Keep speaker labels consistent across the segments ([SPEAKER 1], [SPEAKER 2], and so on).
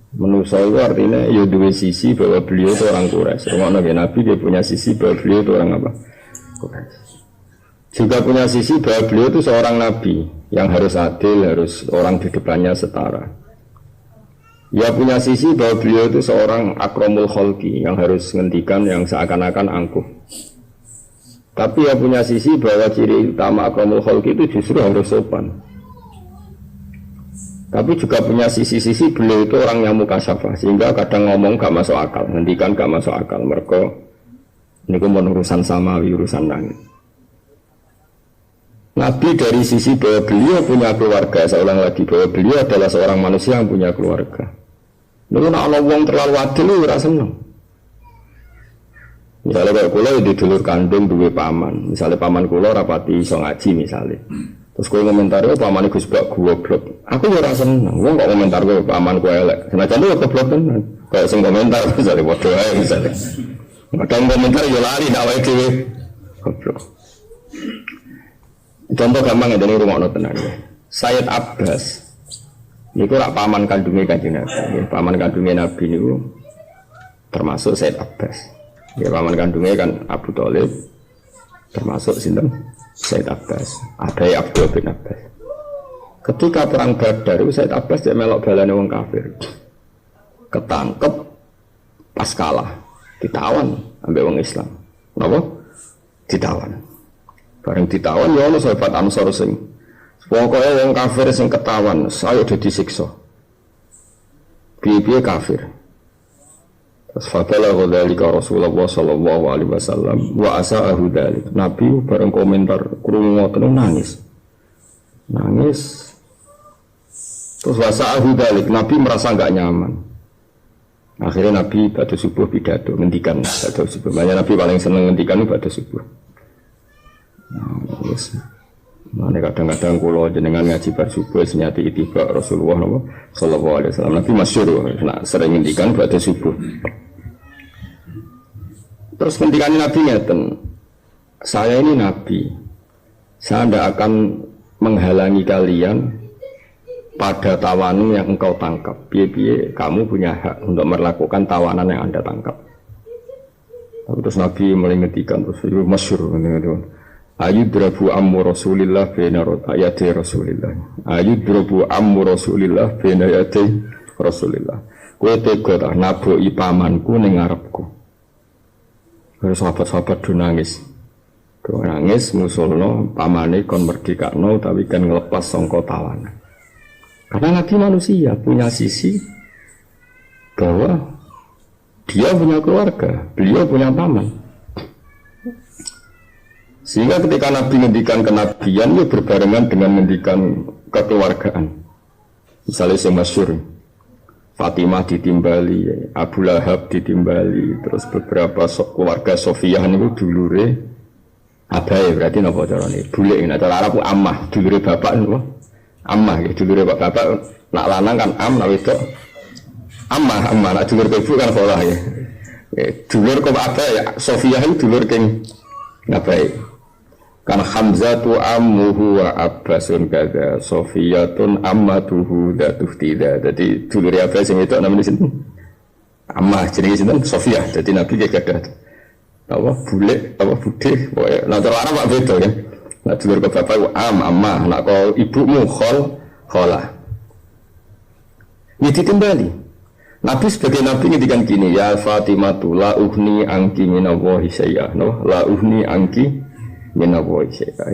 [SPEAKER 1] Manusia itu artinya ya dua sisi bahwa beliau itu orang Quraisy. Rumah Nabi dia punya sisi bahwa beliau itu orang apa? Quraisy. Juga punya sisi bahwa beliau itu seorang nabi yang harus adil, harus orang di depannya setara. Ya punya sisi bahwa beliau itu seorang akramul khalqi yang harus ngendikan yang seakan-akan angkuh. Tapi ya punya sisi bahwa ciri utama akramul khalqi itu justru harus sopan. Tapi juga punya sisi-sisi beliau itu orang yang mukasyafah, sehingga kadang ngomong gak masuk akal, ngendikan gak masuk akal. Mereka ini kan urusan samawi, urusan langit. Nabi dari sisi bahwa beliau punya keluarga, saya ulang lagi bahwa beliau adalah seorang manusia yang punya keluarga. Lalu nak ana wong terlalu adil ora seneng. Misalnya kalau kula di dulur kandung duwe paman, misalnya paman kula rapati iso ngaji misalnya. Terus kowe komentar yo pamane Gus Bak goblok. Aku yo ora seneng. Wong kok komentar kowe paman kowe elek. Senajan yo goblok tenan. Kayak sing komentar misalnya padha ae misalnya. Kadang komentar yo lali nek awake dhewe goblok. Contoh gampang ngene rungokno tenan ya. Sayyid Abbas niku rak paman kandunge Kanjeng Nabi. Paman kandunge Nabi niku termasuk Sayyid Abbas. Ya paman kandunge kan Abu Thalib termasuk sinten? Sayyid Abbas, adai Abdul bin Abbas. Ketika perang Badar, Sayyid Abbas dia melok balane wong kafir, ketangkep pas kalah, ditawan ambek wong Islam. Kenapa? Ditawan. Bareng ditawan, ya ono sahabat Ansor sing pokoknya wong kafir sing ketawan, saya udah disiksa. Piye-piye kafir. Fadalah dzalika Rasulullah sallallahu alaihi wasallam wa asa'ahu dzalik. Nabi bareng komentar krungu ngoten nangis. Nangis. Terus wasa'ahu dzalik, Nabi merasa enggak nyaman. Akhirnya Nabi pada subuh pidato ngendikan pada subuh. Banyak Nabi paling seneng ngendikan pada subuh. Nah, yes. Mana kadang-kadang kalau jenengan ngaji bar subuh senyati itibak Rasulullah sallallahu alaihi wasallam. Nabi masyhur sering ngendikan pada subuh. Terus ketika Nabi ngeten, saya ini Nabi, saya tidak akan menghalangi kalian pada tawanan yang engkau tangkap. Biar kamu punya hak untuk melakukan tawanan yang Anda tangkap. Terus Nabi mulai ngetikan, terus itu masyhur, ayudrabu ammu Rasulillah bina ayati Rasulillah. Ayudrabu ammu Rasulillah bina ayati Rasulillah. Kowe tega ta naboki pamanku ning ngarepku. Sahabat-sahabat do nangis ngusulno pamane kon merdekakno tapi kan ngelepas sangka tawanan. Karena Nabi manusia punya sisi bahwa dia punya keluarga, beliau punya paman. Sehingga ketika Nabi ngendikan kenabian ya berbarengan dengan ngendikan kekeluargaan. Misalnya yang masyhur Fatimah ditimbali, Abu Lahab ditimbali, terus beberapa keluarga Sofiyah itu dulure abai, berarti napa carane? Bule, nek cara Arab ammah, dulure bapak niku. Ammah nggih, dulure bapak nak lanang kan nak wedok ammah, nak dulur ibu kan kholah ya. Dulur kok abai ya, Sofiyah itu dulur king abai. Kan Hamzatu ammuhu wa Abbasun kada Sofiyatun ammatuhu datuh tidak. Jadi dulur Abbas yang itu namanya sini ammah, jadi sini Sofiyah. Jadi Nabi dia kada apa bule apa bude. Nah cara Arab apa beda kan? Nah dulur ke bapak ammah, nak kau ibumu kholah. Ini ditimbali. Nabi sebagai Nabi ngendikan gini, ya Fatimatu la uhni angki minallahi syai'ah, no la uhni angki minallahi syai'ah.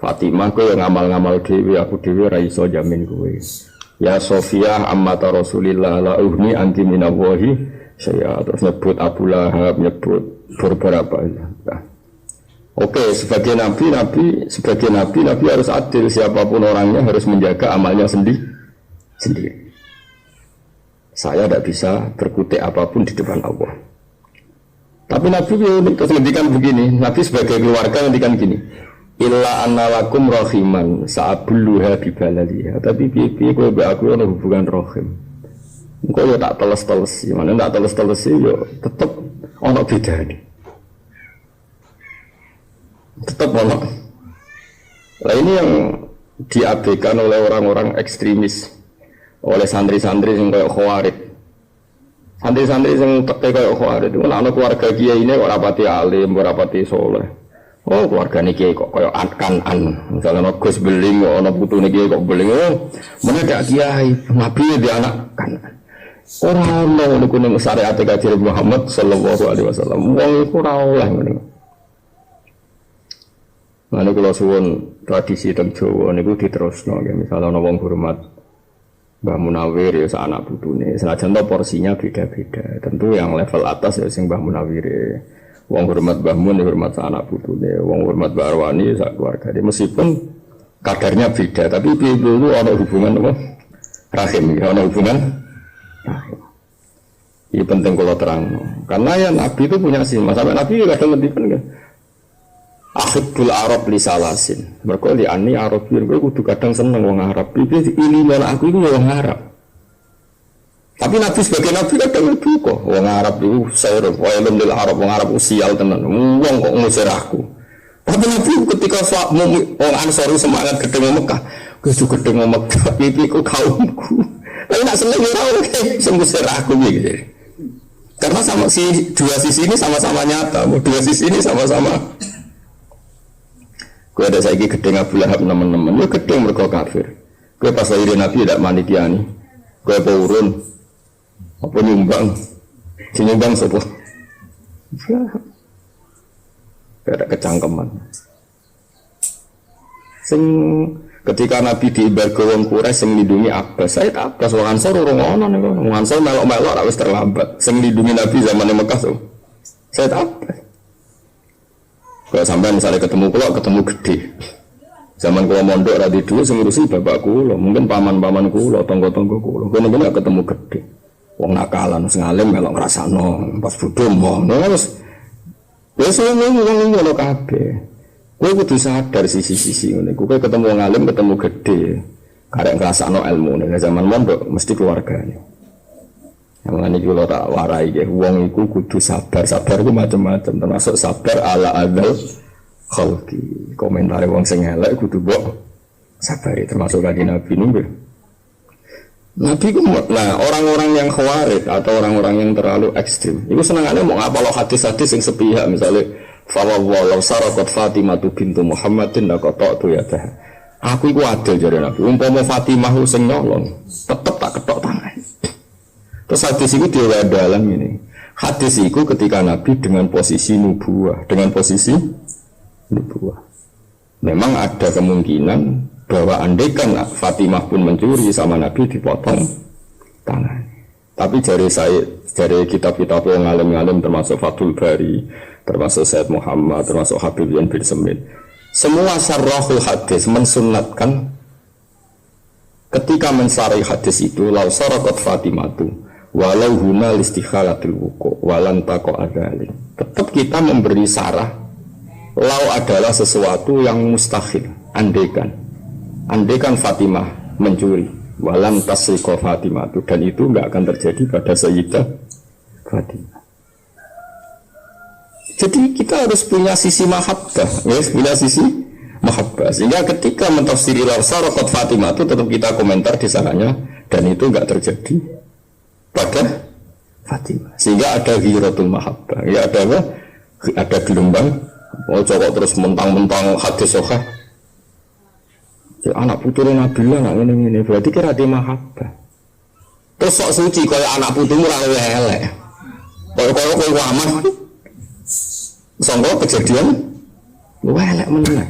[SPEAKER 1] Fatimah kowe yang ngamal-ngamal dhewe, aku dhewe ra iso jamin kowe. Ya Sofiyah ammata Rasulillah la uhni angki minallahi syai'ah. Terus nyebut Abu Lahab, nyebut beberapa nah. Oke, sebagai nabi harus adil, siapapun orangnya harus menjaga amalnya sendiri. Saya tidak bisa berkutik apapun di depan Allah. Tapi Nabi terus ngendikan begini, Nabi sebagai keluarga ngendikan gini, illa annalakum rahiman sa'abulluha bibalaliha. Tapi piye kowe mbek aku ana hubungan rahim. Engko yo tak teles-telesi, mana tak teles-telesi yo tetep ana bedane. Tetep ana. Lah ini yang diabaikan oleh orang-orang ekstremis. oleh santri-santri yang kayak Khawarij. Santri-santri yang teke kayak Khawarij itu anak keluarga kiai ini kok rapati alim, rapati soleh. Oh keluarga ini kiai kok kayak an. Misalnya Gus Beling, anak putu ini kiai kok Beling. Oh mana ada kiai, nabi dia anak kanan. Orang mau kuning syariat kajian Muhammad Sallallahu Alaihi Wasallam. Wong itu rawlah ini. Mana kalau suwon tradisi teng Jawa niku diterusno, misalnya ana wong hormat Mbah Munawir ya anak putune. Senajan to porsinya beda-beda. Tentu yang level atas ya sing Mbah Munawir. Wong hormat Mbah Mun ya hormat anak putune, wong hormat Mbah Arwani sak keluarga. Meskipun kadarnya beda, tapi piye-piye itu ana hubungan apa? Rahim, ya ana hubungan rahim. Ini penting kalau terang. Karena ya Nabi itu punya sifat. Sampai Nabi kadang ngendikan kan. Akhidul Arab li salasin. Mereka li ani Arabin, mereka kudu kadang seneng wong Arab. Iki iliman aku itu wong Arab. Tapi Nabi sebagai Nabi kadang lebih kok. Wong Arab itu sayur, wailun lil Arab, wong Arab usial tenan. Wong kok ngusir aku. Tapi Nabi ketika wong Ansori semangat gedeng Mekah, kudu gedeng Mekah iki ku kaumku. Tapi nak seneng ora oke, sembusir aku gitu. Karena sama dua sisi ini sama-sama nyata, dua sisi ini sama-sama. Kau ada saiki gedeng Abu Lahab teman-teman, lu gedeng mereka kafir. Kau pas lahir Nabi tidak manitiani, kau apa urun, apa nyumbang, si nyumbang siapa? Kau ada kecangkeman. Sing ketika Nabi diibarkan wong Quraisy sing lindungi Abbas, saya Abbas wong Ansor urung ono niku, wong Ansor melok-melok ora wis terlambat. Sing lindungi Nabi zaman Mekah tuh, saya Abbas. Kalau sampai misalnya ketemu gede. Zaman kalau mondok radhi dulu sengurusi bapak kulo, mungkin paman-paman kulo, tonggo-tonggo kulo. Bener-bener ketemu gede. Wong nakalan, sengalim melok ngrasakno, pas bodho mau. Terus wis ngono kabeh. Kowe kudu sadar sisi-sisi ngene. Kowe ketemu wong alim, ketemu gede. Karek ngrasakno ilmune. Zaman mondok mesti keluargane. Yang ini kalau tak warai ya, wong iku kudu sabar itu macam-macam, termasuk sabar ala adal khalqi. Komentari wong sing elek kudu mbok sabari, termasuk kanthi Nabi nunggu. Nabi ku nah orang-orang yang khawarij atau orang-orang yang terlalu ekstrim, itu senengane mau ngapalo hadis-hadis yang sepihak, misalnya fawwallahu sarakot Fatimah bintu Muhammadin laqata'tu yadah. Aku iku adil jare Nabi. Umpama Fatimah sing nyolong, tetep tak ketok tangan. Terus hadis itu dia dalam ini. Hadis itu ketika Nabi dengan posisi nubuwah, memang ada kemungkinan bahwa andaikan Fatimah pun mencuri sama Nabi dipotong tangan. Tapi dari kitab-kitab yang ngalim-ngalim termasuk Fathul Bari, termasuk Sayyid Muhammad, termasuk Habib bin Semit, semua syarahul hadis mensunatkan ketika mensarih hadis itu lau sarakot Fatimatu walau huna listikhalatil wuku walan tako adalik. Tetap kita memberi sarah lau adalah sesuatu yang mustahil. Andaikan Fatimah mencuri walam tasriqo Fatimah itu, dan itu enggak akan terjadi pada Sayyidah Fatimah. Jadi kita harus punya sisi mahabbah, punya sisi mahabbah. Sehingga ketika mentafsiri lau sarakot Fatimah itu tetap kita komentar di sananya, dan itu enggak terjadi pada Fatimah. Sehingga ada ghiratul mahabbah. Ya ada apa? Ada gelombang. Oh cokok terus mentang-mentang hadis sahih. Ya, anak putunya Nabi lah ini berarti kira dia mahabbah. Terus sok suci kaya anak putumu ra elek. Kaya kowe aman. Sangka kejadian elek meneh.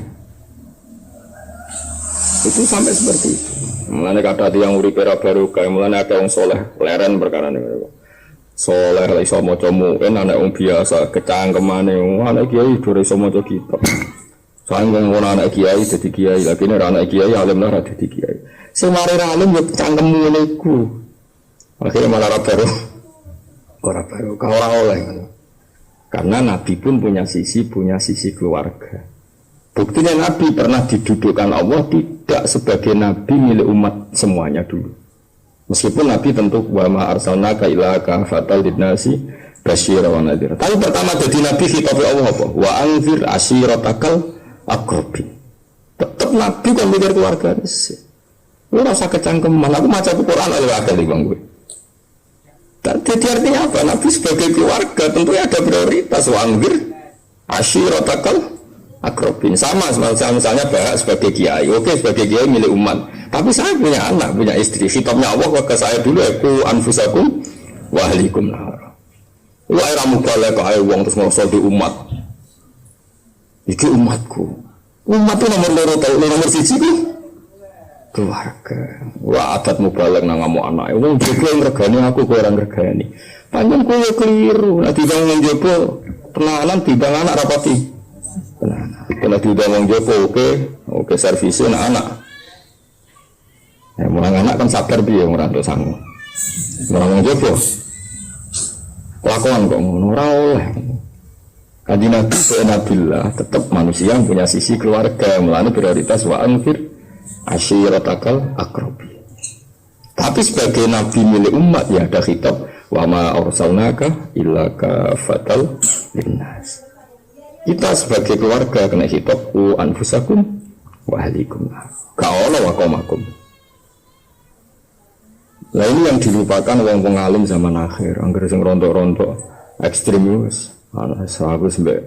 [SPEAKER 1] Itu sampai seperti itu. Mulane kata yang uripe ra barokah, mulane akeh wong saleh leren perkara niku. Saleh lek iso maca muin anak wong biasa, kecangkemane anak kiai ora iso maca kitab. Sanggung ora anak kiai dadi kiai, lagi nek anak kiai alim ora dadi kiai. Sing mari ra alim yo cangkemmu ngene iku. Akhire malah ra barokah. Ora barokah ora oleh. Karena Nabi pun punya sisi keluarga. Buktinya Nabi pernah didudukkan Allah tidak sebagai Nabi milik umat semuanya dulu. Meskipun Nabi tentu wa ma arsalnaka illa kafatan linnasi basyira wa nadhira. Tapi pertama jadi Nabi khitab Allah apa? Wa anzir ashiratakal aqrabin. Tetap Nabi kan mikir keluarga sih. Lu rasa kecangkeman, aku maca Quran oleh akal bang gue. Jadi artinya apa? Nabi sebagai keluarga tentunya ada prioritas. Wangir ashiratakal akrobin. Sama misalnya Bahak sebagai kiai. Oke, sebagai kiai milik umat. Tapi saya punya anak, punya istri. Khitabnya Allah ke saya dulu, aku anfusakum wa ahlikum nar. Lu air mubalek ke air uang terus ngosol di umat. Iki umatku. Umat itu nomor loro tau, nomor siji ku keluarga. Wah adat mubalek nang ngamuk anak. Wong jogo ngregani aku kowe ora ngregani. Panjen kowe keliru. Nek diwong jogo penahanan bidang anak rapati. Penahanan. Kalau diwong wong jogo oke servisnya anak. Ya murang anak kan sabar piye ora entuk sangu. Murang wong jogo. Lakukan kok ngono ora oleh. Kanjeng Nabi Nabilah tetap manusia yang punya sisi keluarga, melani prioritas wa anfir ashiratakal akrabi. Tapi sebagai nabi milik umat ya ada khitab wa ma arsalnaka illa kafatal linnas. Kita sebagai keluarga kena khitab u anfusakum wa ahlikum. Ka'ala wa qaumakum. Nah ini yang dilupakan wong pengalim zaman akhir, angger sing rontok-rontok ekstremis. Aku sampai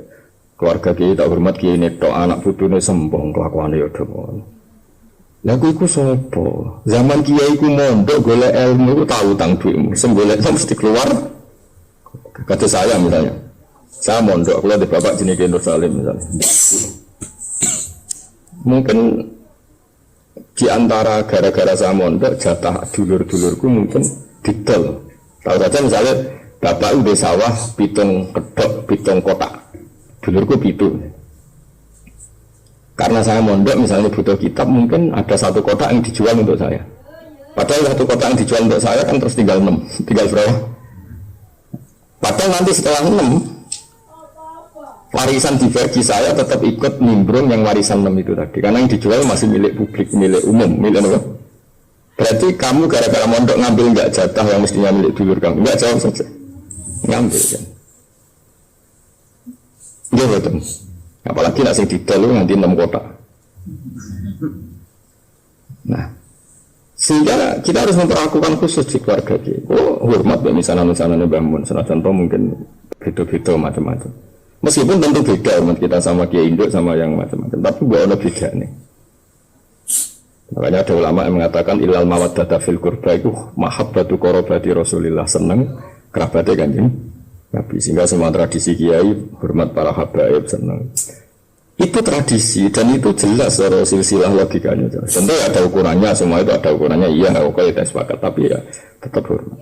[SPEAKER 1] keluarga kita hormat kiai netok anak putune sembong kelakuane ya domo. Lah aku iku sapa? Zaman kiai ku mondok golek ilmu ku tahu tang duitmu. Sing golek mesti keluar. Kata saya misalnya. Saya mondok kula di bapak jenenge Nur Salim misalnya. Mungkin di antara gara-gara saya mondok jatah dulur-dulurku mungkin didol. Tahu saja misalnya bapak udah sawah pitung kedok, pitung kotak. Dulurku pitu. Karena saya mondok misalnya butuh kitab, mungkin ada satu kotak yang dijual untuk saya. Padahal satu kotak yang dijual untuk saya kan terus tinggal 6. Tinggal berapa? Padahal nanti setelah 6, warisan dibagi saya tetap ikut nimbrung yang warisan 6 itu tadi. Karena yang dijual masih milik publik, milik umum, milik apa? Berarti kamu gara-gara mondok ngambil enggak jatah yang mestinya milik dulur kamu. Enggak, jawab saja. Ngambil kan. Iya betul. Apalagi nak sing didol nanti 6 kotak. Nah, sehingga kita harus memperlakukan khusus di keluarga kita. Oh, hormat bagi misanan-misanannya bangun. Salah contoh mungkin beda-beda macam-macam. Meskipun tentu beda hormat kita sama Kiai Induk sama yang macam-macam. Tapi bukan ada beda nih. Makanya ada ulama yang mengatakan ilal mawaddata fil qurba itu mahabbatu qarabati Rasulillah, seneng kerabatnya Kanjeng Nabi. Sehingga semua tradisi kiai hormat para habaib, seneng. Itu tradisi dan itu jelas secara silsilah logikanya. Tentu ada ukurannya, semua itu ada ukurannya. Iya, oke kita sepakat, tapi ya tetap hormat.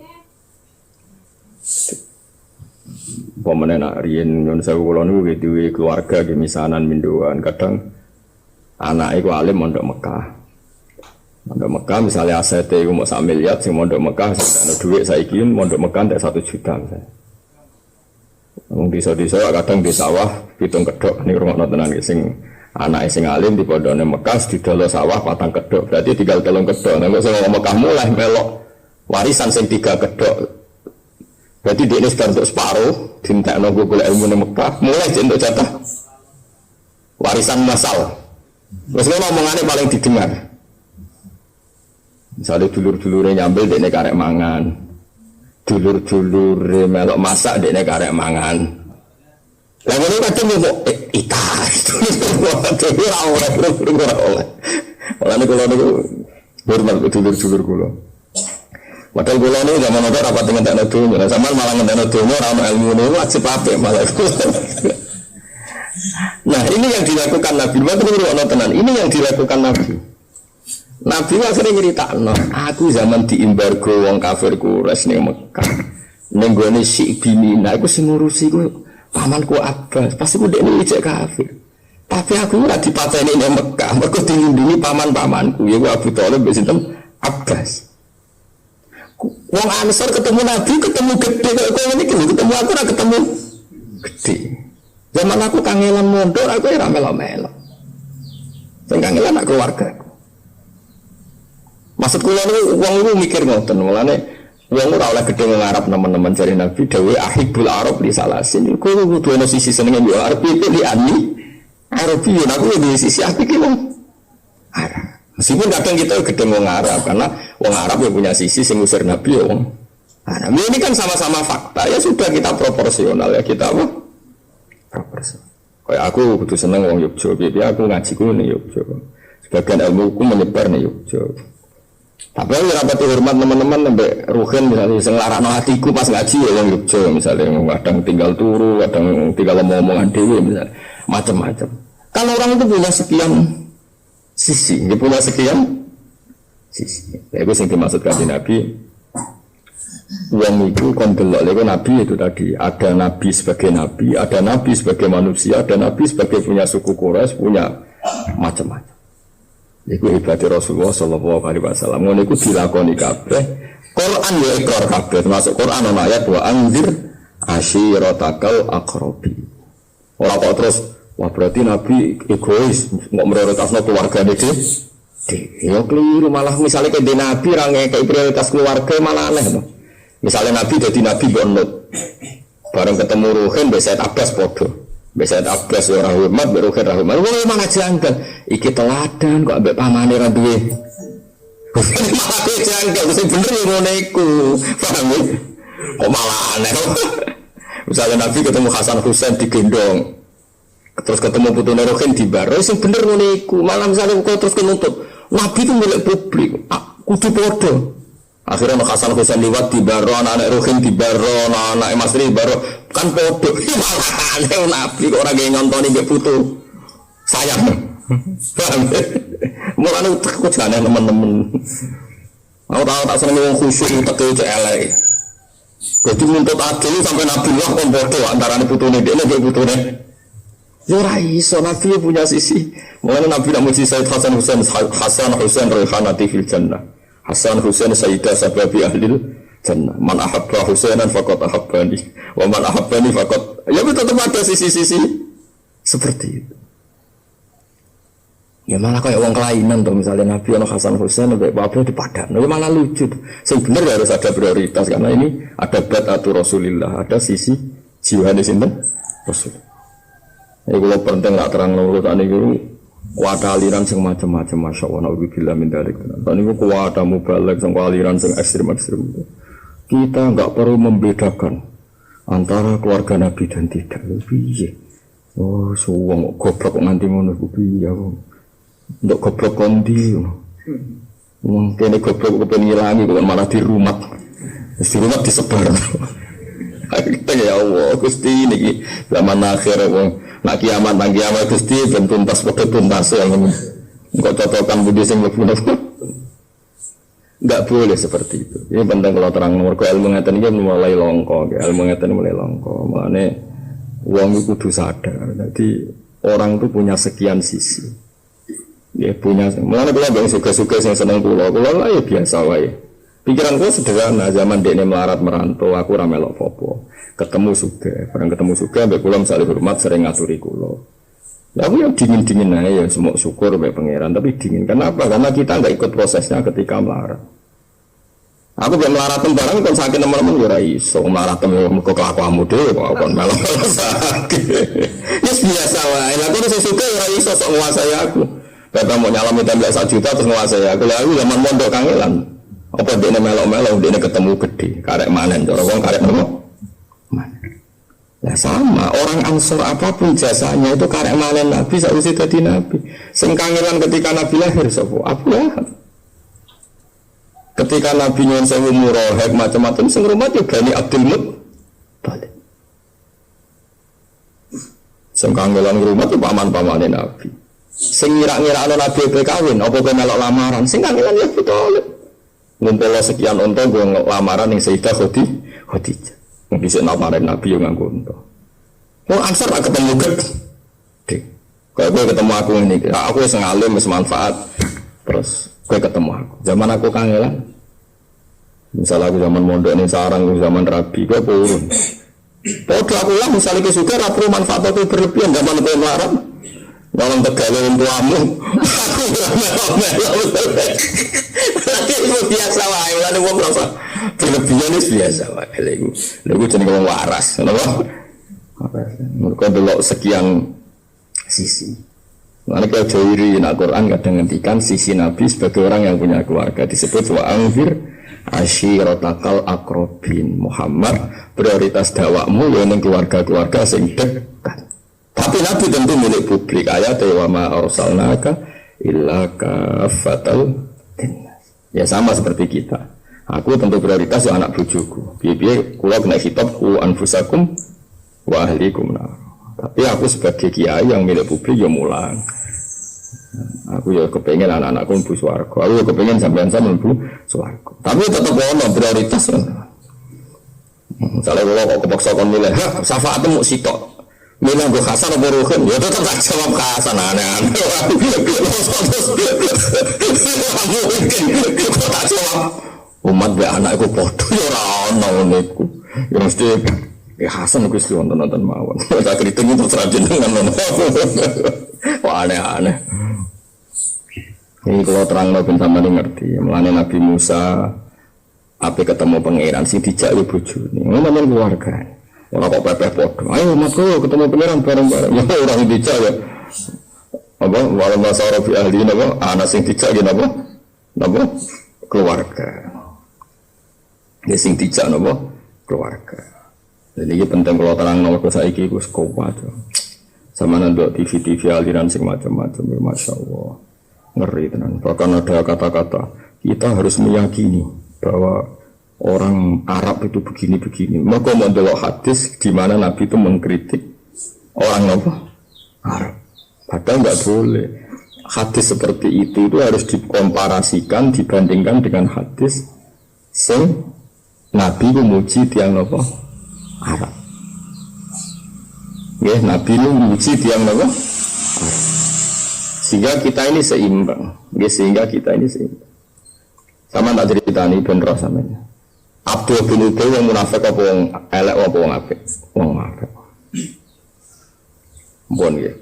[SPEAKER 1] Pemenang nak riyen nyon sewu kula niku duwe keluarga di misanan minduan, kadang anak iku alim mondok Mekah. Mondok Mekah misalnya asetnya itu mau 1 miliar, sing mondok Mekah ada duit saiki mondok Mekah tak 1 juta misalnya. Wong desa-desa kadang di sawah pitung kedok ning rumah tenan sing anake sing alim di pondone Mekah didolo sawah 4 kedok. Berarti tinggal 3 kedok. Nek sing Mekah mulai melok warisan sing 3 kedok. Berarti dia ini sudah untuk separuh dintekno golek ilmu ning Mekah, mulai untuk jatah warisan masal. Meskipun omongannya paling didengar. Misalnya dulur-dulurnya nyambil dia karek mangan, dulur-dulurnya melok masak dia karek mangan. Lalu ini kadang mau itar, itu orang-orang. Malah kalau itu hormat dulur-dulur kulo. Padahal kulo ini zaman itu rapat dengan tak nuduh, sama malah dengan nuduh, orang ilmu ini wajib apa malah. Nah ini yang dilakukan Nabi. Ini yang dilakukan Nabi. Nabi akhirnya nyeritakno, aku zaman diembargo wong kafir Quraisy ning Mekah. Ning gone Syekh Bimina aku sing ngurusi ku pamanku Abbas. Pasti ku dekne ijek kafir. Tapi aku ora dipateni ning Mekah, mergo dilindungi paman-pamanku ya Abu Thalib mbek sinten Abbas. Wong Ansor ketemu Nabi ketemu gede kok ngene iki ketemu aku ora ketemu gede. Zaman aku kangelan mondok aku ora melo-melo. Sing kangelan nak keluarga. Maksud kula niku wong niku mikir ngoten, mulane wong ora oleh gedhe ngarep teman-teman cari Nabi dawuh ahibul arab li salasin. Kuwi kudu ana sisi senenge yo arep itu li ani. Arep yo aku di sisi apik iki wong. Meskipun kadang kita gedeng wong Arab karena wong Arab yang punya sisi sing ngusir Nabi ya wong Arab. Ini kan sama-sama fakta ya sudah kita proporsional ya kita apa? Proporsional. Kayak aku butuh seneng wong Yogyo, biar aku ngaji ku ning Yogyo. Sebagian ilmuku menyebar ning Yogyo. Tapi aku rapati hormat teman-teman sampai ruhin misalnya sing larakno hatiku pas ngaji ya wong Yogyo misalnya kadang tinggal turu, kadang tinggal ngomong-ngomongan dhewe misalnya macam-macam. Kan orang itu punya sekian sisi, dia punya sekian sisi. Ya itu yang dimaksudkan di Nabi. Uang itu kondelok lego Nabi itu tadi. Ada Nabi sebagai Nabi, ada Nabi sebagai manusia, ada Nabi sebagai punya suku Quraisy, punya macam-macam. Itu hebatnya Rasulullah Sallallahu Alaihi Wasallam. Ngono itu dilakoni kabeh. Quran ya ikrar kabeh. Termasuk Quran ana ayat wa anzir ashiratakal aqrabi. Ora kok terus wah berarti Nabi egois, nggak prioritasnya keluarga dia. Ya keliru malah misalnya kayak di Nabi rangnya kayak prioritas keluarga malah aneh loh. Misalnya Nabi jadi Nabi bonut, bareng ketemu Ruhin Sayyid Abbas podo, Sayyid Abbas orang hormat, Ruhin rahmat. Wah mana janggal, iki teladan kok ambek pamane ra duwe. Malah janggal, sing bener ngono iku, paham ya? Kok malah aneh. Misalnya Nabi ketemu Hasan Husain digendong. Terus ketemu putune Ruhin di bar, sing bener ngono iku. Malah misalnya kok terus kenuntut, Nabi itu milik publik, kudu padha. Akhirnya Hasan Husain liwat di baro, anak-anak Ruhin di baro, anak-anak Mas Ri baro, kan padha. Malah Nabi kok ora nggih nyontoni mbek putu. Sayang. Paham. Mulane takut jane teman-teman. Aku tahu tak seneng wong khusyuk teke cek elek. Jadi nuntut adil sampai Nabi lah kon padha antarane putune dhekne mbek putune. Ya ora iso, Nabi punya sisi. Mulane Nabi nak muji Sayyid Hasan Husain Raihanati fil jannah. Hasan Husain sayyidah sababi ahlil jannah. Man ahabba Husainan faqad ahabbani wa man ahabbani faqad. Ya tetap ada sisi-sisi seperti itu. Ya malah kayak wong kelainan tuh misalnya Nabi ana Hasan Husain sampai bapak dipadan. Ya malah lucu. Sing bener harus ada prioritas karena ini ada batatu Rasulillah, ada sisi jiwane sinten Rasul. Ya kalau penting tak terang nurut ane iku kuwata aliran sing macam-macam masyaallah naudzubillah min dzalik. Dan niku kuwata mubalek sing aliran sing ekstrem-ekstrem. Kita enggak perlu membedakan antara keluarga Nabi dan tidak. Piye? Oh, suwong goblok nganti ngono ku piye aku. Ndok goblok kondi. Mungkin goblok kepen ngilangi kok malah di rumah. Di rumah disebar. Kita ya Allah, Gusti niki zaman akhir wong nak kiamat nang kiamat Gusti ben tuntas padha tuntas ya ngono. Engko cocokan budi sing mlebu. Enggak boleh seperti itu. Ini penting kalau terang mergo ilmu ngeten iki mulai langka, ilmu ngeten mulai langka. Makane wong iku kudu sadar. Jadi orang itu punya sekian sisi. Ya punya. Mulane kula ben suka-suka sing seneng kula lah ya biasa wae. Pikiranku sederhana, zaman dekne melarat merantau, aku ora melok apa-apa. Ketemu suga, bareng ketemu suga, mbek kula misalnya hormat sering ngaturi kula. Ya aku yang dingin-dingin aja ya, semua syukur mbek pangeran, tapi dingin. Kenapa? Karena kita nggak ikut prosesnya ketika melarat. Aku biar melarat barang kan sakit teman-teman ya iso melarat temen kok kelakuanmu dhewe kok kon melok sakit. Wis biasa wae. Lah aku sing suka ya iso sok nguasai aku. Bapak mau nyalami tembak 1 juta terus nguasai aku. Lah aku zaman mondok kangelan. Apa dia melok-melok, dia ketemu gede, karek manen, cara wong karek apa? Manen. Ya sama, orang Ansor apapun jasanya itu karek manen Nabi, sausé dadi Nabi. Sing kangelan ketika Nabi lahir sapa? Abu Lahab. Ketika Nabi nyon sewu murahek macam-macam sing rumah yo Bani Abdul Muttalib. Sing kangelan rumah itu paman-pamane Nabi. Sing ngira-ngira Nabi kawin, apa kowe melok lamaran, sing kangelan ya Abu Thalib. Ngumpul sekian unta gue lamaran yang Sayyidah Khadijah. Yang bisa lamaran Nabi yang nganggo unta. Oh Ansar tak ketemu gede. Kayak gue ketemu aku ini, aku yang ngalim, manfaat. Terus gue ketemu aku. Zaman aku kangelan. Misalnya aku zaman mondok ini sarang, aku zaman rabi, gue turun. Podo aku lah, misalnya ke suka, rapur manfaat aku berlebihan, zaman aku melarat. Dalam tegalin tuamu, aku melok-melok. Itu biasa wae, lalu gua merasa berlebihan itu biasa wae. Lalu jadi ngomong waras, kenapa? Mereka belok sekian sisi. Karena kalau Jairi nak Quran kadang ngendikan sisi Nabi sebagai orang yang punya keluarga disebut wa angfir ashiratakal akrobin. Muhammad prioritas dakwahmu ya ning keluarga-keluarga sing dekat. Tapi Nabi tentu milik publik. Ayat wa ma arsalnaka illa kafatal linnas. Ya sama seperti kita. Aku tentu prioritas ya anak bojoku. Piye-piye kula kena hitop ku anfusakum wa ahlikum nar. Tapi aku sebagai kiai yang milik publik ya mulang. Aku ya kepengen anak-anakku mlebu swarga. Aku ya kepengen sampean-sampean mlebu swarga. Tapi tetap ono prioritas. Misalnya kalau kok kepaksa kon milih, syafaat mu sitok. Milih go Hasan apa Ruhin, ya tetap tak jawab Hasan aneh-aneh. Mungkin kok tak jawab. Umat be anakku padha ya ora ono niku. Ya mesti Hasan aku sih nonton mawon. Tak kriting itu jenengan. Wah aneh-aneh. Ini kalau terang ben sampeyan ngerti. Mulane Nabi Musa ape ketemu pangeran sing dijak yo bojone. Ngono men keluarga. Ora kok pepeh padha. Ayo matku ketemu pangeran bareng-bareng. Ya orang dijak ya. Apa wala masara fi ahli napa ana sing dijak ya napa? Napa? Keluarga. Ya sing dijak napa? Keluarga. Jadi ini penting kalau terang nomor saiki iku kuat. Sama nanduk TV aliran sing macam-macam, masya Allah, ngeri tenan. Bahkan ada kata-kata kita harus meyakini bahwa orang Arab itu begini-begini. Maka mendelok hadis di mana Nabi itu mengkritik orang apa? Arab. Padahal nggak boleh. Hadis seperti itu harus dikomparasikan, dibandingkan dengan hadis sing Nabi memuji tiang apa? Arab. Ya, Nabi itu memuji tiang apa? Arab. Sehingga kita ini seimbang. Ya, sehingga kita ini seimbang. Sama tak cerita ini bener samanya. Abdul bin Ubay yang munafik apa yang elek apa yang apik? Wong apik. Bon ya.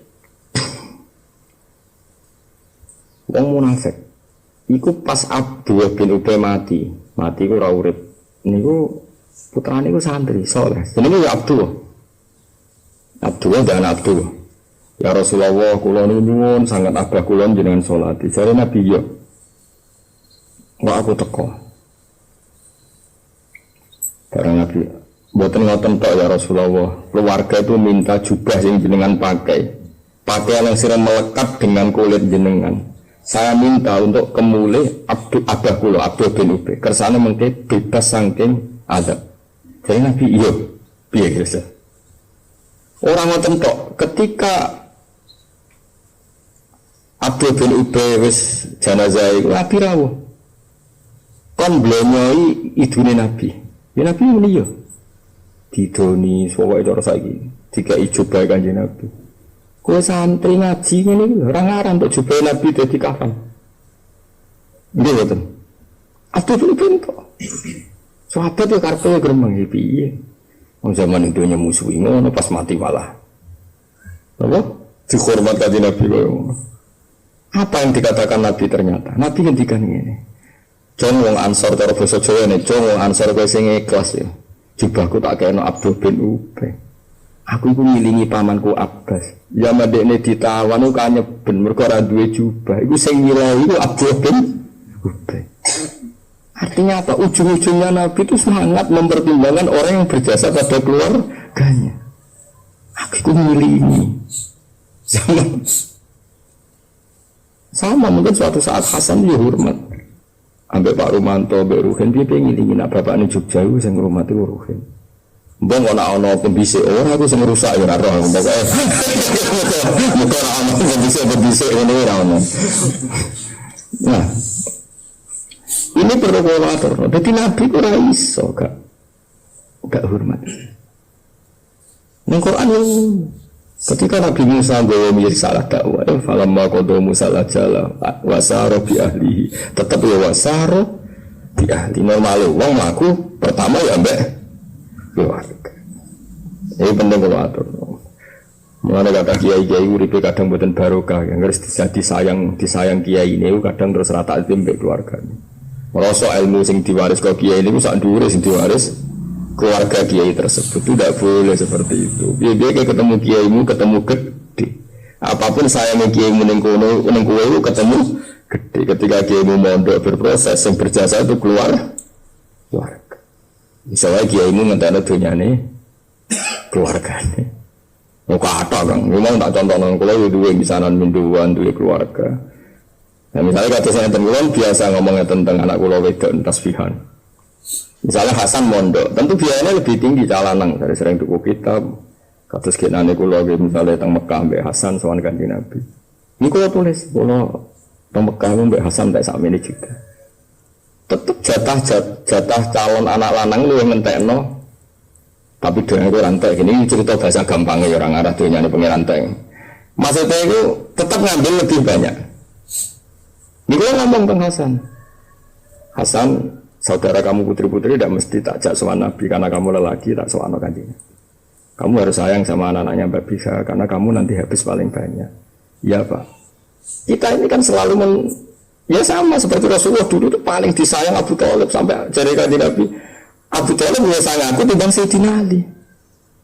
[SPEAKER 1] Wong munafik. Iku pas Abdul bin Ubay mati ku ora urip. Niku putrane iku santri saleh. Jenenge ya Abdul. Abdul dan Abdul. Ya Rasulullah, kula nyuwun sangat abah kula jenengan salat. Jare Nabi yo. Wah aku teko. Barang Nabi, mboten ngoten tok ya Rasulullah. Keluarga itu minta jubah sing jenengan pakai. Pakaian yang sering melekat dengan kulit jenengan. Saya minta untuk kemulih abah kula, Abdul bin Ubay. Kersane mengke bebas saking adab. Jadi Nabi iya, piye kira. Orang ngoten tok, ketika Abdul bin Ubay wis jenazah iku Nabi rawuh. Kon blonyoi idune Nabi. Ya Nabi muni yo. Didoni pokoke cara saiki, dikai jubah Kanjeng Nabi. Kowe santri ngaji ngene iki ora ngarang untuk jubah Nabi dadi kafan. Nggih mboten. Abdul bin Ubay tok. Sahabat yo karepe gremeng piye. Wong zaman itu musuhi ngono pas mati malah. Apa? Dihormat kanjeng Nabi koyo. Apa yang dikatakan Nabi ternyata? Nabi ngendikan ngene. Jong wong Ansor cara basa Jawa ne, jong wong Ansor kowe sing ikhlas ya. Jubahku tak kena Abdul bin Ubay. Aku iku ngilingi pamanku Abbas. Ya madekne ditawan ku kanyeben mergo ora duwe jubah. Iku sing ngilahi iku Abdul bin Ubay. Artinya apa? Ujung-ujungnya Nabi itu semangat mempertimbangkan orang yang berjasa pada keluarganya. Aku ngilingi. Sama mungkin suatu saat Hasan dia hormat. Ambek Pak Rumanto, Ambek Ruhin, dia pengilingi nak bapak ini Jogja itu yang hormati Ruhin. Mbak ana pembisik orang aku sing rusak ya ora roh. Muga ora ana pembisik ngene ora ono. Nah, ini perlu kalau atur. Jadi Nabi ora iso gak hormat. Nang Quran ketika Nabi Musa gawe risalah dakwah, falamma qada Musa lajala wasara bi ahlihi. Tetep ya wasara bi ahli. Normal wong mlaku pertama ya mbek keluarga. Ini penting kalau atur. Mulane kata kiai-kiai uripe kadang mboten barokah, yang harus disayang kiai ini kadang terus rata mbek keluargane. Merasa ilmu sing diwaris ke kiai ini sak dhuwure sing diwaris keluarga kiai tersebut. Itu tidak boleh seperti itu. Biar ketemu kiaimu ketemu gede. Apapun saya kiai ning kono ning kowe itu ketemu gede ketika kiai mondok berproses yang berjasa itu keluarga. Misalnya kiai ngentekno donyane keluargane. Muka kata kan, memang tak contoh nang kula duwe misanan minduan duwe keluarga. Nah, misalnya kata saya tentang biasa ngomongnya tentang anak kula wedok tasbihan. Misalnya Hasan mondok, tentu biayanya lebih tinggi calanang dari sering tuku kitab. Kados kenane kula misalnya teng Mekah mbek Hasan sowan Kanjeng Nabi. Ini kula tulis, kula teng Mekah mbek Hasan tak sakmene juga. Tetep jatah calon anak lanang lu yang ngentekno. Tapi dengan itu rantai, ini cerita bahasa gampangnya orang arah dunia ini pengen rantai. Maksudnya itu tetap ngambil lebih banyak. Ini kalau ngomong tentang Hasan, Hasan saudara kamu putri-putri tidak mesti tak jak sowan Nabi karena kamu lelaki tak sowan kanjeng. Kamu harus sayang sama anak-anaknya Mbak Bisa karena kamu nanti habis paling banyak. Iya Pak. Kita ini kan selalu ya sama seperti Rasulullah dulu itu paling disayang Abu Thalib sampai jadi kanjeng Nabi. Abu Thalib punya sangat aku timbang Sayyidina Ali.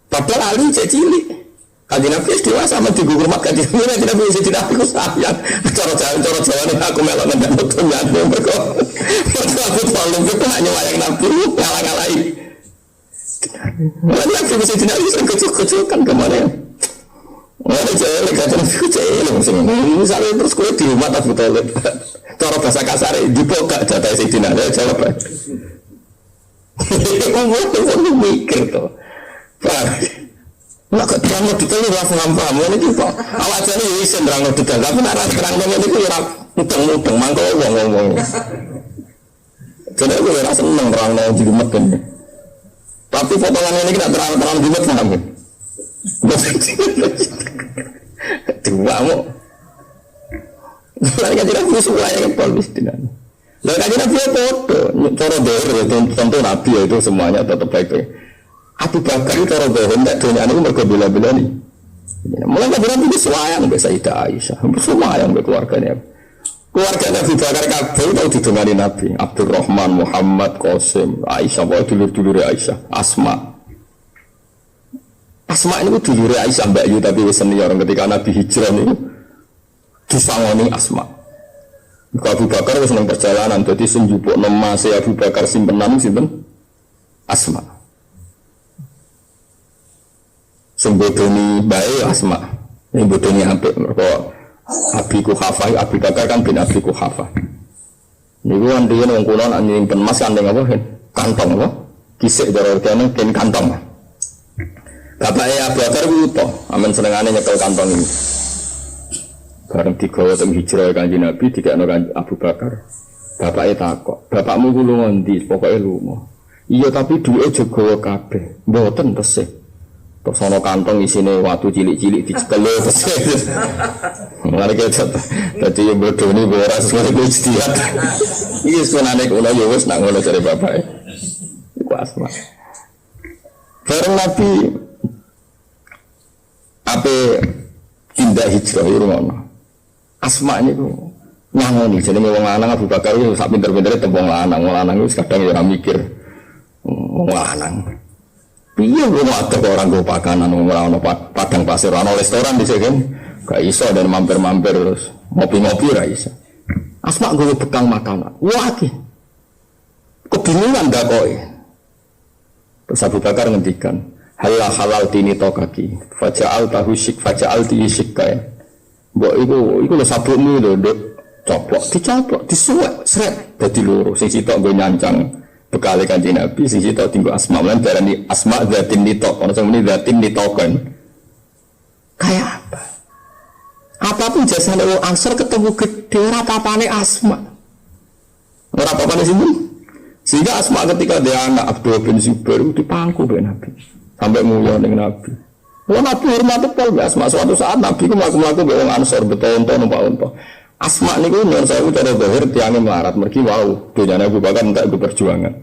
[SPEAKER 1] Padahal Ali cek cilik. Kanjeng Nabi dewasa sama di rumah kanjeng Nabi Sayyidina Ali ku sayang. Cara jalan aku melok ngendang dunya mergo. Abu Thalib itu hanya wayang Nabi ngalah-ngalahi. Lalu Nabi Sayyidina Ali sering kecil-kecilkan kemana ya? Ada jalan kata Nabi kecil. Misalnya terus kue di rumah Abu Thalib. Cara bahasa kasar dibokak jatah Sayyidina Ali jawab. Kamu mikir tuh, Pak. Nak terang detail ni paham. Ini juga awak jadi bisa terang detail. Tapi nak terang detail itu ya mudeng mangkok ngomong. Jadi aku rasa senang terang detail jadi makan. Tapi potongan ini kita terang jimat paham. Dua mu. Lagi kan tidak bisa yang polis tidak. Lalu kajian Nabi ya foto, cara dohir tentu Nabi itu semuanya tetap baik-baik. Abu Bakar itu cara dohir, tidak dunia itu mereka bila-bila nih. Mulai kajian Nabi itu selayang sampai Sayyidah Aisyah, selayang sampai keluarganya. Keluarganya Abu Bakar kabel itu didengani Nabi, Abdurrahman, Muhammad, Qasim, Aisyah, bahwa dulur-dulur Aisyah, Asma. Asma ini dulur Aisyah Mbak Yu, tapi senior ketika Nabi hijrah itu disangoni Asma. Abu Bakar itu senang perjalanan, jadi senjupuk nama si Abu Bakar simpenan simpen Asma. Sembodoni bayi Asma, ini bodoni hampir. Mereka Abi Kuhafah, Abu Bakar kan bin Abi Kuhafah. Ini kan dia yang kulon nyimpen emas kantong apa? Kantong apa? Kisik dari orangnya kan kantong. Bapaknya Abu Bakar itu toh, aman senengannya nyekel kantong ini. Bareng digawa teng hijrah Kanjeng Nabi dikekno Abu Bakar. Bapake takok, "Bapakmu ku lunga ndi?" Pokoke lunga. Iya tapi duwe jogo kabeh. Mboten tesih. Terus ana kantong isine watu cilik-cilik dicekel tesih. Mulane kecet. Dadi yo bodoni ora sesuai ijtihad. Iki sunane kula yo wis nak ngono jare bapake. Iku Asma. Bareng Nabi ape tindak hijrah yo ngono. Asma ini tuh nyangoni, jadi wong lanang Abu Bakar itu sak pinter-pintere tembung lanang itu kadang ya ora mikir wong lanang. Piye wong wadon orang go pakanan ora ono padang pasir, ora ono restoran di sini kan. Gak iso dan mampir-mampir terus ngopi-ngopi ra iso. Asma nggo bekal makanan. Wah iki. Kebingungan dak koe. Terus Abu Bakar ngendikan, halal tini tokaki, faja'al tahu syik, faja'al tihi syik kae. Mbok iku lho sabukmu lho, Nduk. Dicoplok, disuwek, sret dadi loro. Sing sitok nggo nyancang bekale Kanjeng Nabi, sing sitok tinggo Asma. Lan darani Asma zatin nitok, ana sing muni zatin nitokan. Kayak apa? Apapun jasane wong Ansor ketemu gede ora papane Asma. Ora papane sinten? Sehingga Asma ketika dia anak Abdul bin Zubair dipangku oleh Nabi. Sampai mulia dengan Nabi. Wah Nabi hormat betul Asma. Suatu saat Nabi ku mlaku-mlaku mbek wong Ansor betonton numpak unta. Asma niku nyon saya cara zahir tiange melarat mergi wau donyane Abu Bakar entek go perjuangan.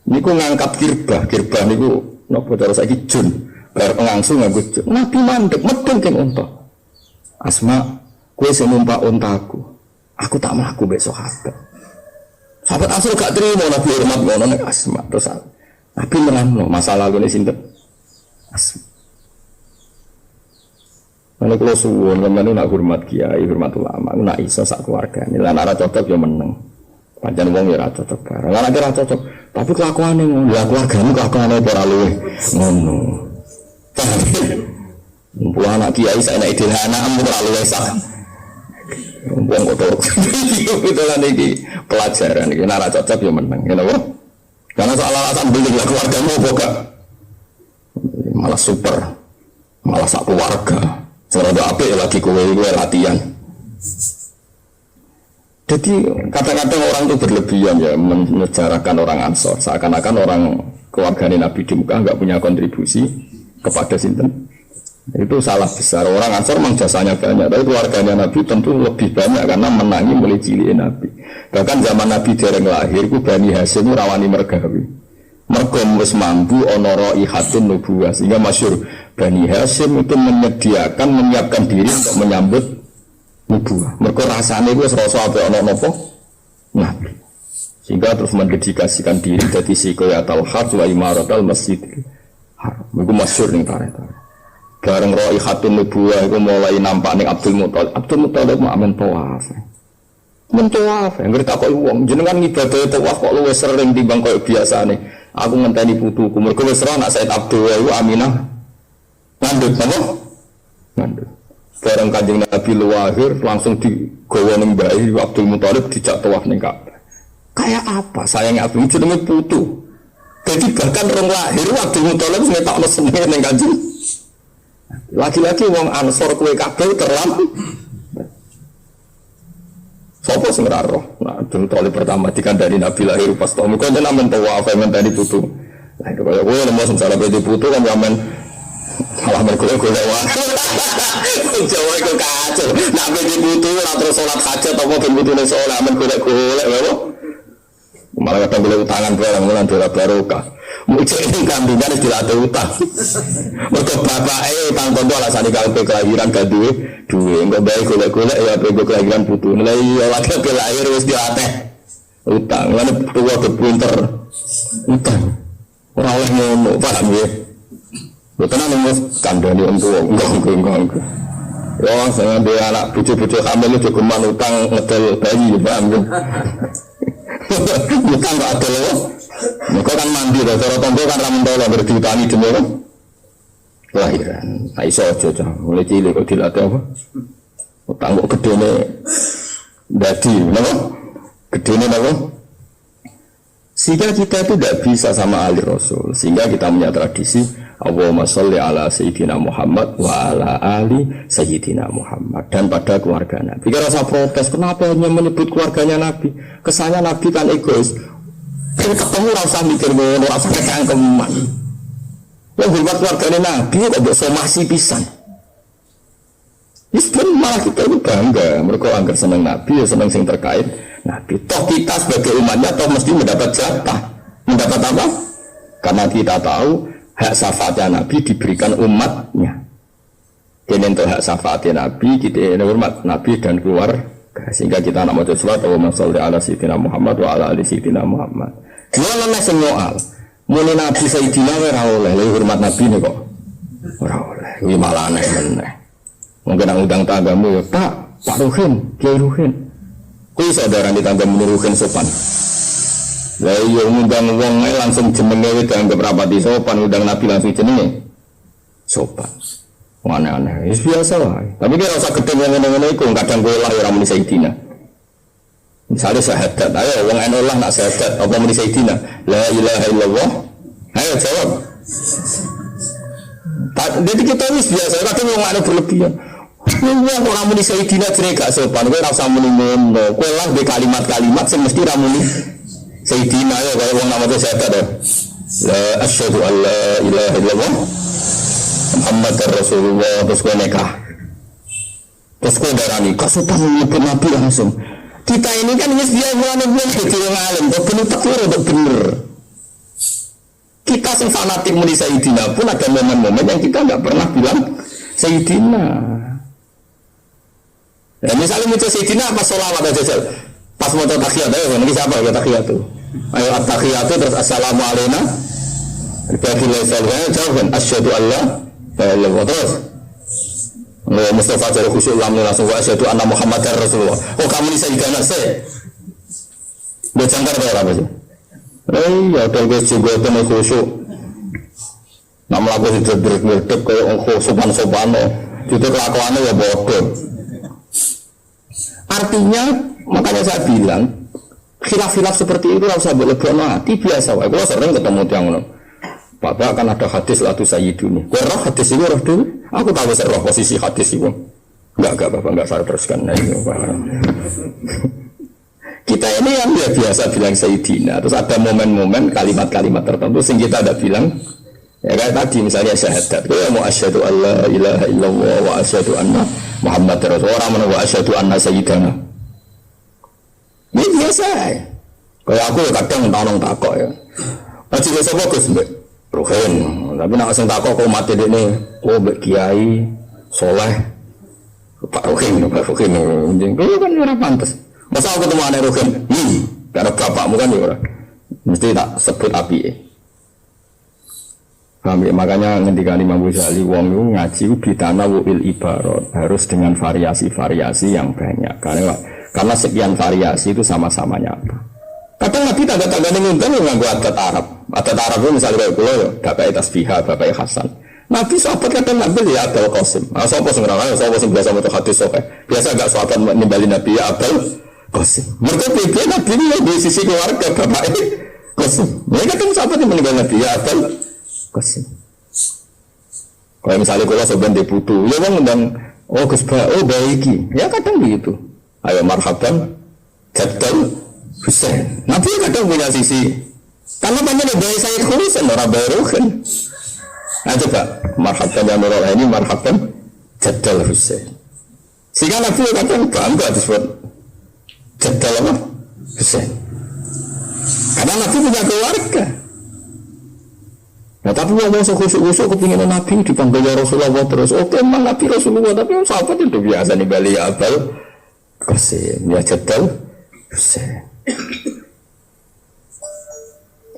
[SPEAKER 1] Niku ngangkat kirbah niku napa cara saiki jun. Bayar pengangsu nganggo jun. Nabi mandek medeng keng unta. Asma, kowe sing numpak untaku. Aku tak mlaku mbek sahabat. Sahabat Ansor gak terima Nabi hormat ngono nek Asma. Terus Nabi nerangno masalah ngene sinten? Asma. Kalau kalau suwon, kalau nak hormat kiai, hormat ulama, nak iso sak keluarga. Ini lah nara cocok ya meneng. Pancen wong ya cocok bareng. Lah nek cocok, tapi kelakuane ngono. Lah keluargamu kelakuane ora luwih ngono. Mumpung anak kiai saya naik dhewe anak ora luwih sak. Wong kok itu lah niki pelajaran iki nara cocok ya meneng. Ngene wae. Karena soal alasan beli lah keluargamu apa gak? Malah super. Malah sak keluarga. Serada apik lagi kowe latihan. Jadi kadang-kadang orang itu berlebihan ya menjarakan orang Ansor. Seakan-akan orang keluarga Nabi di Mekah nggak punya kontribusi kepada sinten. Itu salah besar. Orang Ansor memang jasanya banyak, tapi keluarganya Nabi tentu lebih banyak karena menangi mulai cilik Nabi. Bahkan zaman Nabi dereng lahir, ku Bani Hasyim rawani mergawi. Mergo wis mampu ana raihatun nubuwah, sehingga masyhur Bani Hasyim itu menyiapkan diri untuk menyambut nubuwah. Mergo rasane wis rasa apik ana napa nabi. Sehingga terus mendedikasikan diri dadi siqayatul hajj wa imaratul masjid. Iku masyhur ning tarikh. Bareng raihatun nubuwah iku mulai nampak ning Abdul Muthalib. Abdul Muthalib mau amen tawaf. Mentawaf, yang takoki wong jenengan ngibadah tawaf kok luwih sering timbang koyo biasane. Aku ngenteni putuku, mergo wis ora anak Said Abdul iku Aminah. Ngandut napa? Ngandut. Bareng Kanjeng Nabi lahir langsung digawa ning bayi Abdul Muthalib dijak tawaf ning Ka'bah. Kayak apa? Sayangnya Abdul jenenge putu. Jadi bahkan rong lahir Abdul Muthalib wis ngetokno senenge ning Kanjeng. Lagi-lagi wong Ansor kowe kabeh terlambat. Sopo sing ora roh. Nah, Abdul pertama dikandani Nabi lahir pas tau. Kok jenengan men tawaf mentani putu. Lah itu kaya kowe lemo sengsara pede putu kan sampean malah mergolek-golek wae. Jawa iku kacau. Nek pede putu ora terus salat hajat apa ben putune salat men golek-golek wae. Malah kadang golek utangan barang mulan ora barokah. Mujek ning kambingan wis dilatih utang. Mergo bapake utang kondo alasane kalpe kelahiran gak duwe duwe. Engko bae golek-golek ya pego kelahiran putu. Lah iya lagi lahir wis dilatih utang. Lan tuwa pinter utang. Ora oleh ngono, paham ya? Boten ana mos kandhane wong tuwa. Enggak. Ya sing duwe anak bojo-bojo hamil itu geman utang ngedel bayi, paham ya? Bukan gak ada loh. Mereka kan mandi, cara tonggo kan ramentolo berdiutani demi apa? Kelahiran. Nah iso aja, mulai cilik kok dilatih apa? Utang kok gedene dadi, kenapa? Gedene apa? Sehingga kita itu tidak bisa sama ahli Rasul. Sehingga kita punya tradisi Allahumma sholli ala Sayyidina Muhammad wa ala ali Sayyidina Muhammad. Dan pada keluarga Nabi. Kita rasa protes, kenapa hanya menyebut keluarganya Nabi? Kesannya Nabi kan egois. Ketemu rasa mikir ngono, rasa kecangkeman. Yang hormat keluarganya Nabi kok mbok somasi pisan. Islam malah kita itu bangga. Mereka anggar seneng Nabi, ya seneng sing terkait Nabi. Toh kita sebagai umatnya toh mesti mendapat jatah. Mendapat apa? Karena kita tahu hak syafaatnya Nabi diberikan umatnya. Jadi untuk hak syafaatnya Nabi kita hormat Nabi dan keluarga. Sehingga kita nak maca salat Allahumma sholli ala sayyidina Muhammad wa ala ali sayyidina Muhammad. Dua nek soal. Muni Nabi Sayyidina ora oleh, hormat Nabi nih kok. Ora oleh. Iki malah aneh meneh. Mungkin nang undang tanggamu ya, Pak Ruhin, Kiai Ruhin. Kuwi saudara di tanggamu Ruhin sopan. Lah iya ngundang wong langsung jenenge wis dianggap rapati sopan, undang Nabi langsung jenenge sopan. Aneh-aneh, itu biasa lah. Tapi dia rasa gede ngene-ngene iku kadang kowe lah ora muni Sayyidina. Misalnya syahadat, ayo wong enolah nak syahadat, apa muni Sayyidina? La ilaha illallah. Ayo jawab. Jadi kita wis biasa, kadang wong ana berlebihan. Wong ora muni Sayyidina jenenge gak sopan, kowe ora usah muni ngono. Kowe lah di kalimat-kalimat sing mesti ora muni Sayyidina ya kaya wong namanya syahadat ya. La asyhadu an la ilaha illallah Muhammad Rasulullah, terus gue nekah, terus gue darani kasupan menyebut Nabi langsung. Kita ini kan ini dia mulai belum jadi orang alim, benar takdir udah bener. Kita sing fanatik muni Sayyidina pun ada momen-momen yang kita nggak pernah bilang Sayyidina. Ya misalnya muncul Sayyidina apa sholawat aja, pas mau tahiyat aja, ini siapa ya tahiyat tuh? Ayo tahiyat terus assalamualaikum. Bagi lesalnya jawab asyhadu alla. Allah terus Mustafa jadi khusyuk langsung langsung wa asyhadu anna Muhammadar Rasulullah. Oh kamu ini sayyidana saya. Dia jangkar apa sih? Ya udah gue juga temen khusyuk. Nak melakukan itu berdek kayak sopan-sopan, itu kelakuannya ya bodoh. Artinya makanya saya bilang khilaf-khilaf seperti itu harus lebih mati biasa. Gue sering ketemu tiang ngono. Bapak akan ada hadis latu sayyiduni. Gue roh hadis itu roh dulu. Aku tahu saya roh posisi hadis itu. Enggak bapak enggak saya teruskan. Nah, itu, kita ini yang biasa bilang sayyidina. Terus ada momen-momen kalimat-kalimat tertentu sehingga kita ada bilang. Ya kayak tadi misalnya syahadat. Gue mau asyhadu alla ilaha illallah wa asyhadu anna Muhammadar Rasulullah. Orang wa asyhadu anna sayyidana. Ini biasa. Kayak aku kadang nonton takok ya. Masih biasa bagus mbak. Ruhin, tapi nak sing takok kok mati dene, oh mbek kiai soleh, Pak Ruhin, itu kan ora pantes. Masa aku ketemu ane Ruhin, karena bapakmu kan ya ora, mesti tak sebut api. Makanya ngendikane Imam Ghazali, wong itu ngaji bitanawu'il ibarat harus dengan variasi-variasi yang banyak, karena sekian variasi itu sama-samanya apa. Kadang Nabi tanda-tanda ini ngundang yang nganggu adat Arab. Adat Arab itu misalnya kayak pulau ya, bapak tasbihah, bapak Hasan. Nabi sahabat kadang ngambil ya Abdul Qasim. Sahabat sebenarnya, sahabat yang biasa untuk hadis sokai. Biasa agak sahabat nimbali Nabi ya Abdul Qasim. Mereka pikir Nabi ini di sisi keluarga bapak Qasim. Mereka kadang sahabat yang meninggal Nabi ya Abdul Qasim. Kalau misalnya kalau sebenarnya diputu, ya bang undang, oh Gus oh baiki. Ya kadang begitu. Ayo marhaban, jadal. Husain, Nabi kadang punya sisi. Karena banyak dari Sayyid Husain, orang baru kan. Nah coba, marhaban ya Nurul ini, marhaban Jadal Husain. Sehingga Nabi kadang bangga disebut Jadal apa? Husain. Karena Nabi punya keluarga. Nah tapi ngomong sekusuk-kusuk kepingin Nabi dipanggil ya Rasulullah terus. Oke, memang Nabi Rasulullah, tapi sahabat itu biasa nih Bali Abal Qasim, ya Jadal Husain.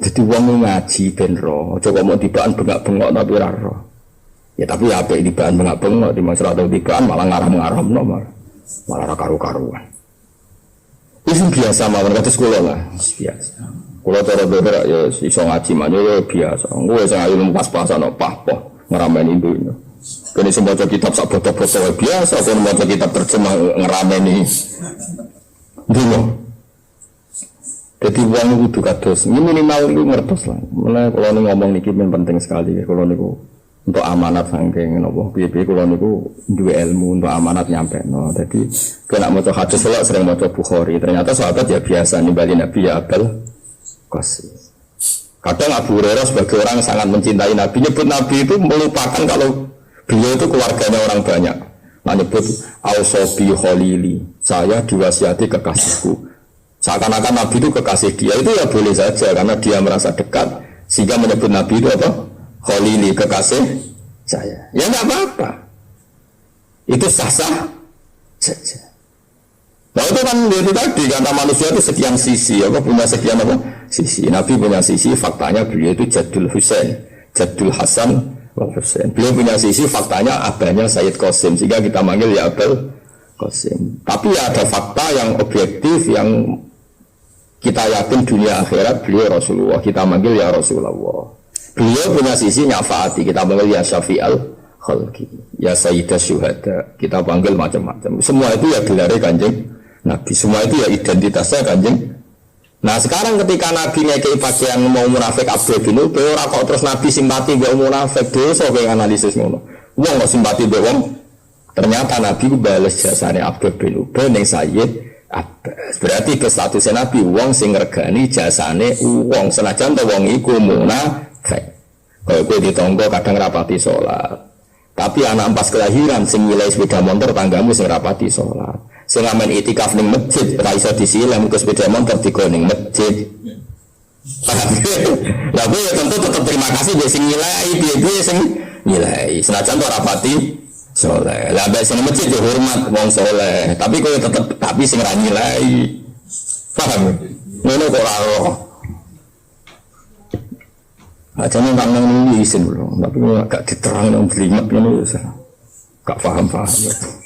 [SPEAKER 1] Jadi wong ngaji ben ro, coba mau tibaan bengak-bengok tapi ora ro. Ya tapi apa ini tibaan bengak-bengok di masyarakat tibaan malah ngaram-ngaram no malah ora karu-karuan. Itu biasa mawon kata sekolah lah, biasa. Kalau cara beber ya iso ngaji mah ya biasa. Gue sing ayo pas-pasan apa ngeramein dunya. Kene sing baca kitab sak botol-botol biasa, kon baca kitab terjemah ngerameni. Dulu. Jadi uang itu kados, ini minimal itu ngertos lah. Mulai kalau nih ngomong niki penting sekali. Kalau niku untuk amanat saking nopo, piye-piye kalau niku dua ilmu untuk amanat nyampe. No, jadi kena mau hadis lah sering mau Bukhari. Ternyata sahabat ya biasa nimbali Nabi ya Abdul Qasim. Kadang Abu Hurairah sebagai orang yang sangat mencintai Nabi nyebut Nabi itu melupakan kalau beliau itu keluarganya orang banyak. Nah nyebut Ausobi Khalili, saya diwasiati kekasihku. Seakan-akan Nabi itu kekasih dia, itu ya boleh saja karena dia merasa dekat sehingga menyebut Nabi itu apa? Khalili, kekasih saya. Ya enggak apa-apa. Itu sah-sah saja. Nah itu kan itu tadi kata manusia itu sekian sisi, apa punya sekian apa? Sisi. Nabi punya sisi, faktanya beliau itu Jadul Husain, Jadul Hasan wal Husain. Beliau punya sisi, faktanya abahnya Sayyid Qasim sehingga kita manggil ya Abdul Qasim. Tapi ya ada fakta yang objektif yang kita yakin dunia akhirat beliau Rasulullah, kita manggil ya Rasulullah. Beliau punya sisi nyafaati, kita panggil ya Syafi'al Khalqi, ya Sayyidah Syuhada, kita panggil macam-macam. Semua itu ya gelarnya Kanjeng Nabi, semua itu ya identitasnya Kanjeng. Nah sekarang ketika Nabi ngekei pakaian mau munafik Abdul bin Ubay, ora kok terus Nabi simpati mbek munafik, dosa kowe analisis ngono. Wong kok simpati mbek wong. Ternyata Nabi balas jasane Abdul bin Ubay ning Sayyid Abbas. Berarti ke statusnya Nabi wong sing ngregani jasane wong senajan to wong iku munafik. Kaya kowe ditonggo kadang rapati salat. Tapi anak pas kelahiran sing milih sepeda motor tanggamu sing rapati salat. Sing ngamen itikaf ning masjid ra iso disilem ke sepeda motor digo ning masjid. Lah kowe tentu tetap terima kasih be sing nilai piye-piye sing nilai. Senajan to rapati soleh, lah mbak sing masjid hormat wong soleh, tapi kowe tetep tapi sing ra nilai. Paham? Ngono kok ora ora. Ajane nang nang isin lho, tapi agak diterang nang blimet ngono ya. gak paham-paham.